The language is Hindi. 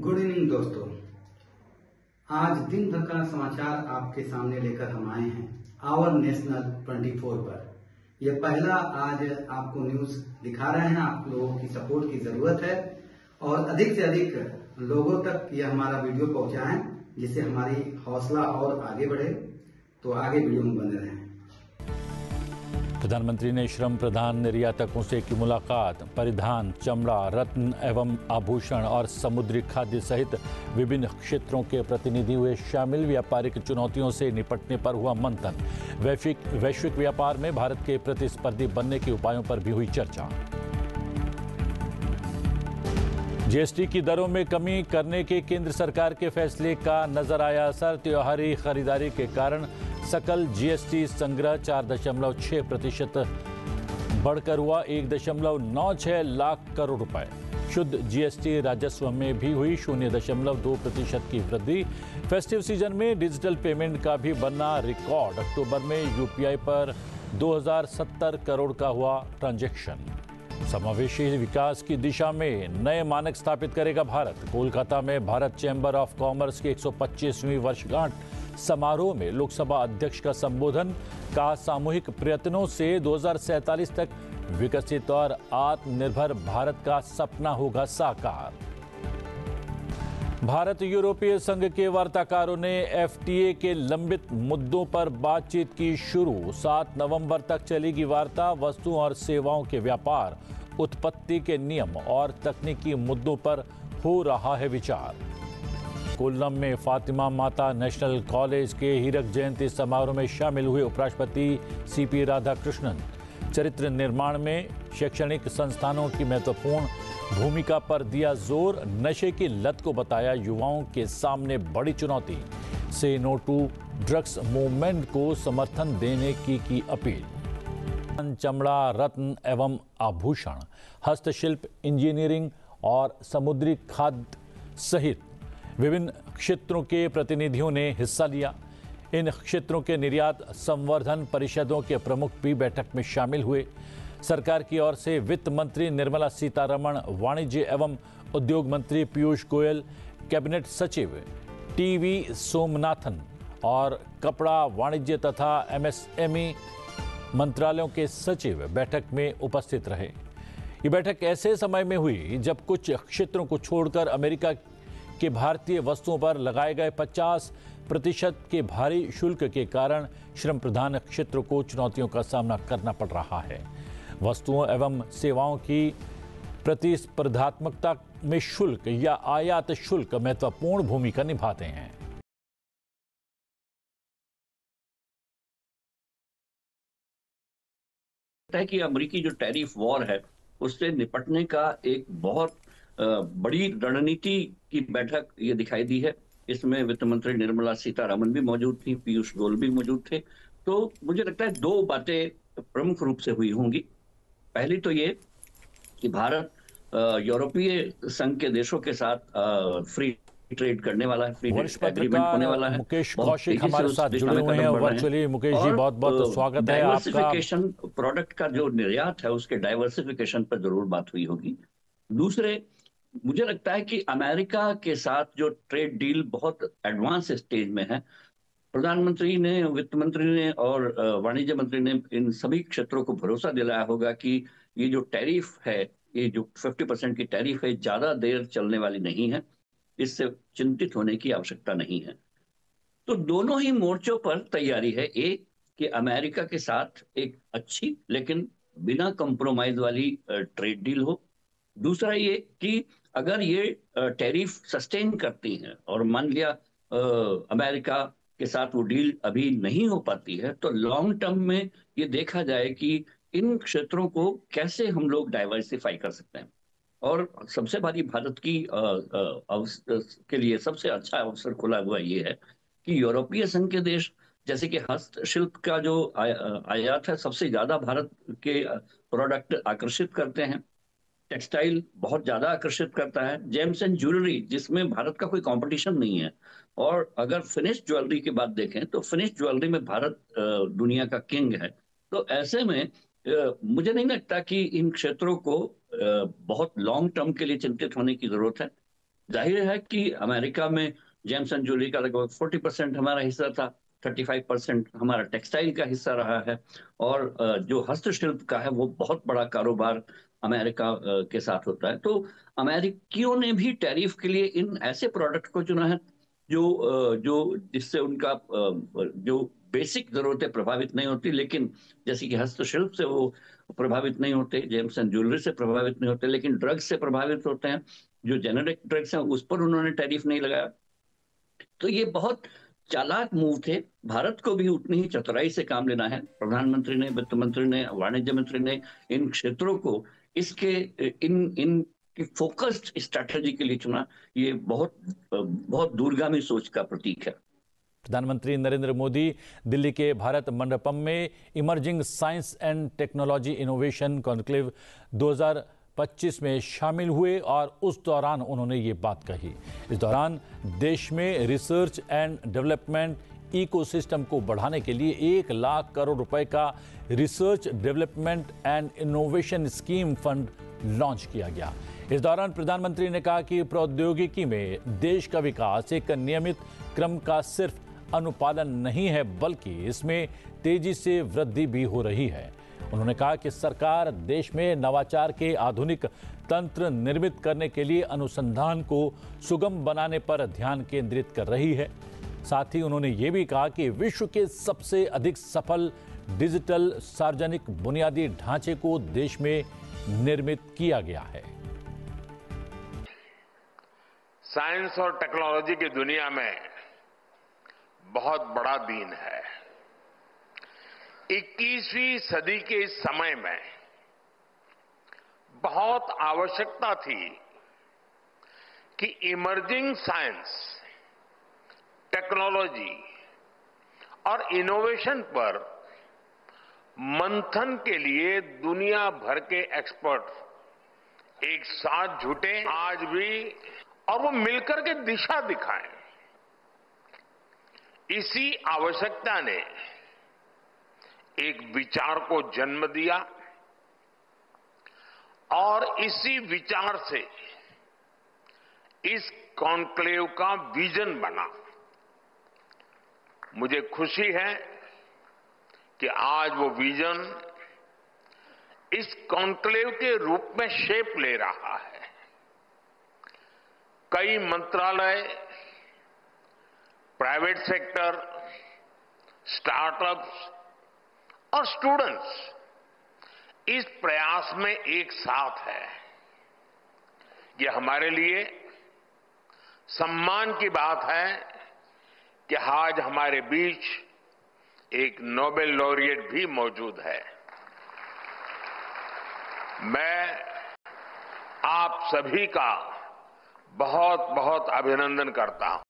गुड इवनिंग दोस्तों। आज दिन भर का समाचार आपके सामने लेकर हम आए हैं आवर नेशनल 24 पर। यह पहला आज आपको न्यूज दिखा रहे हैं। आप लोगों की सपोर्ट की जरूरत है और अधिक से अधिक लोगों तक यह हमारा वीडियो पहुंचाएं, जिससे हमारी हौसला और आगे बढ़े। तो आगे वीडियो में बने रहें। प्रधानमंत्री ने श्रम प्रधान निर्यातकों से की मुलाकात। परिधान, चमड़ा, रत्न एवं आभूषण और समुद्री खाद्य सहित विभिन्न क्षेत्रों के प्रतिनिधि हुए शामिल। व्यापारिक चुनौतियों से निपटने पर हुआ मंथन। वैश्विक व्यापार में भारत के प्रतिस्पर्धी बनने के उपायों पर भी हुई चर्चा। जीएसटी की दरों में कमी करने के केंद्र सरकार के फैसले का नजर आया असर। त्योहारी खरीदारी के कारण सकल जीएसटी संग्रह 4.6% बढ़कर हुआ 1.96 लाख करोड़ रुपए। शुद्ध जीएसटी राजस्व में भी हुई 0.2% की वृद्धि। फेस्टिव सीजन में डिजिटल पेमेंट का भी बना रिकॉर्ड। अक्टूबर में यूपीआई पर 2070 करोड़ का हुआ ट्रांजैक्शन। समावेशी विकास की दिशा में नए मानक स्थापित करेगा भारत। कोलकाता में भारत चैंबर ऑफ कॉमर्स की 125वीं वर्षगांठ समारोह में लोकसभा अध्यक्ष का संबोधन। कहा, सामूहिक प्रयत्नों से 2047 तक विकसित और आत्मनिर्भर भारत का सपना होगा साकार। भारत यूरोपीय संघ के वार्ताकारों ने एफटीए के लंबित मुद्दों पर बातचीत की शुरू। 7 नवंबर तक चलेगी वार्ता। वस्तुओं और सेवाओं के व्यापार, उत्पत्ति के नियम और तकनीकी मुद्दों पर हो रहा है विचार। कोल्लम में फातिमा माता नेशनल कॉलेज के हीरक जयंती समारोह में शामिल हुए उपराष्ट्रपति सीपी राधाकृष्णन। चरित्र निर्माण में शैक्षणिक संस्थानों की महत्वपूर्ण भूमिका पर दिया जोर। नशे की लत को बताया युवाओं के सामने बड़ी चुनौती। से नो टू ड्रग्स मूवमेंट को समर्थन देने की अपील। चमड़ा, रत्न एवं आभूषण, हस्तशिल्प, इंजीनियरिंग और समुद्री खाद्य सहित विभिन्न क्षेत्रों के प्रतिनिधियों ने हिस्सा लिया। इन क्षेत्रों के निर्यात संवर्धन परिषदों के प्रमुख भी बैठक में शामिल हुए। सरकार की ओर से वित्त मंत्री निर्मला सीतारमण, वाणिज्य एवं उद्योग मंत्री पीयूष गोयल, कैबिनेट सचिव टीवी सोमनाथन और कपड़ा, वाणिज्य तथा एमएसएमई मंत्रालयों के सचिव बैठक में उपस्थित रहे। ये बैठक ऐसे समय में हुई जब कुछ क्षेत्रों को छोड़कर अमेरिका के भारतीय वस्तुओं पर लगाए गए 50% के भारी शुल्क के कारण श्रम प्रधान क्षेत्र को चुनौतियों का सामना करना पड़ रहा है। वस्तुओं एवं सेवाओं की प्रतिस्पर्धात्मकता में शुल्क या आयात शुल्क महत्वपूर्ण भूमिका निभाते हैं। है कि अमेरिकी जो टैरिफ वॉर है उससे निपटने का एक बहुत बड़ी रणनीति की बैठक ये दिखाई दी है। इसमें वित्त मंत्री निर्मला सीतारमण भी मौजूद थी, पीयूष गोयल भी मौजूद थे। तो मुझे लगता है 2 बातें प्रमुख रूप से हुई होंगी। पहली तो ये कि भारत यूरोपीय संघ के देशों के साथ फ्री ट्रेड करने वाला है, फ्री ट्रेड एग्रीमेंट होने वाला है। मुकेश कौशिक हमारे साथ जुड़े हुए हैं वर्चुअली। मुकेश जी, बहुत बहुत स्वागत है आपका। डाइवर्सिफिकेशन, प्रोडक्ट का जो निर्यात है उसके डाइवर्सिफिकेशन पर जरूर बात हुई होगी। दूसरे, मुझे लगता है कि अमेरिका के साथ जो ट्रेड डील बहुत एडवांस स्टेज में है। प्रधानमंत्री ने, वित्त मंत्री ने और वाणिज्य मंत्री ने इन सभी क्षेत्रों को भरोसा दिलाया होगा कि ये जो टैरिफ है, ये जो 50% की टैरिफ है, ज्यादा देर चलने वाली नहीं है। इससे चिंतित होने की आवश्यकता नहीं है। तो दोनों ही मोर्चों पर तैयारी है। एक कि अमेरिका के साथ एक अच्छी लेकिन बिना कंप्रोमाइज वाली ट्रेड डील हो। दूसरा ये कि अगर ये टैरिफ सस्टेन करती हैं और मान लिया अमेरिका के साथ वो डील अभी नहीं हो पाती है, तो लॉन्ग टर्म में ये देखा जाए कि इन क्षेत्रों को कैसे हम लोग डाइवर्सिफाई कर सकते हैं। और सबसे बड़ी भारत की के लिए सबसे अच्छा अवसर खुला हुआ ये है कि यूरोपीय संघ के देश, जैसे कि हस्तशिल्प का जो आयात है, सबसे ज्यादा भारत के प्रोडक्ट आकर्षित करते हैं। टेक्सटाइल बहुत ज्यादा आकर्षित करता है। जेम्स एंड ज्वेलरी, जिसमें भारत का कोई कंपटीशन नहीं है। और अगर फिनिश ज्वेलरी की बात देखें तो फिनिश ज्वेलरी में भारत दुनिया का किंग है। तो ऐसे में मुझे नहीं लगता कि इन क्षेत्रों को बहुत लॉन्ग टर्म के लिए चिंतित होने की जरूरत है। जाहिर है कि अमेरिका में जेम्स एंड जूलरी का लगभग 40% हमारा हिस्सा था, 35% हमारा टेक्सटाइल का हिस्सा रहा है, और जो हस्तशिल्प का है वो बहुत बड़ा कारोबार अमेरिका के साथ होता है। तो अमेरिकियों ने भी टैरिफ के लिए इन ऐसे प्रोडक्ट को चुना है जो जिससे उनका जो बेसिक जरूरतें प्रभावित नहीं होती, लेकिन जैसे कि हस्तशिल्प से वो प्रभावित नहीं होते, जेम्स एंड ज्वेलरी से प्रभावित नहीं होते, लेकिन ड्रग्स से प्रभावित होते हैं। जो जेनेरिक ड्रग्स हैं उस पर उन्होंने टैरिफ नहीं लगाया। तो ये बहुत चालाक मूव थे। भारत को भी उतनी ही चतुराई से काम लेना है। प्रधानमंत्री ने, वित्त मंत्री ने, वाणिज्य मंत्री ने इन क्षेत्रों को इसके इन इन की फोकस्ड स्ट्रैटेजी के लिए चुना। ये बहुत दूरगामी सोच का प्रतीक है। प्रधानमंत्री नरेंद्र मोदी दिल्ली के भारत मंडपम में emerging science and technology innovation conclave 2025 में शामिल हुए और उस दौरान उन्होंने ये बात कही। इस दौरान देश में रिसर्च एंड डेवलपमेंट इकोसिस्टम को बढ़ाने के लिए 1 लाख करोड़ रुपए का research development and innovation scheme fund launch किया गया। इस दौरान प्रधानमंत्री ने कहा कि प्रौद्योगिकी में देश का विकास एक नियमित क्रम का सिर्फ अनुपालन नहीं है, बल्कि इसमें तेजी से वृद्धि भी हो रही है। उन्होंने कहा कि सरकार देश में नवाचार के आधुनिक तंत्र निर्मित करने के लिए अनुसंधान को सुगम बनाने पर ध्यान केंद्रित कर रही है। साथ ही उन्होंने ये भी कहा कि विश्व के सबसे अधिक सफल डिजिटल सार्वजनिक बुनियादी ढांचे को देश में निर्मित किया गया है। साइंस और टेक्नोलॉजी की दुनिया में बहुत बड़ा दिन है। 21वीं सदी के इस समय में बहुत आवश्यकता थी कि इमर्जिंग साइंस, टेक्नोलॉजी और इनोवेशन पर मंथन के लिए दुनिया भर के एक्सपर्ट एक साथ जुटे आज भी, और वो मिलकर के दिशा दिखाएं। इसी आवश्यकता ने एक विचार को जन्म दिया और इसी विचार से इस कॉन्क्लेव का विजन बना। मुझे खुशी है कि आज वो विजन इस कॉन्क्लेव के रूप में शेप ले रहा है। कई मंत्रालय, प्राइवेट सेक्टर, स्टार्टअप्स और स्टूडेंट्स इस प्रयास में एक साथ है। ये हमारे लिए सम्मान की बात है कि आज हमारे बीच एक नोबेल लॉरिएट भी मौजूद है। मैं आप सभी का बहुत बहुत अभिनंदन करता हूं।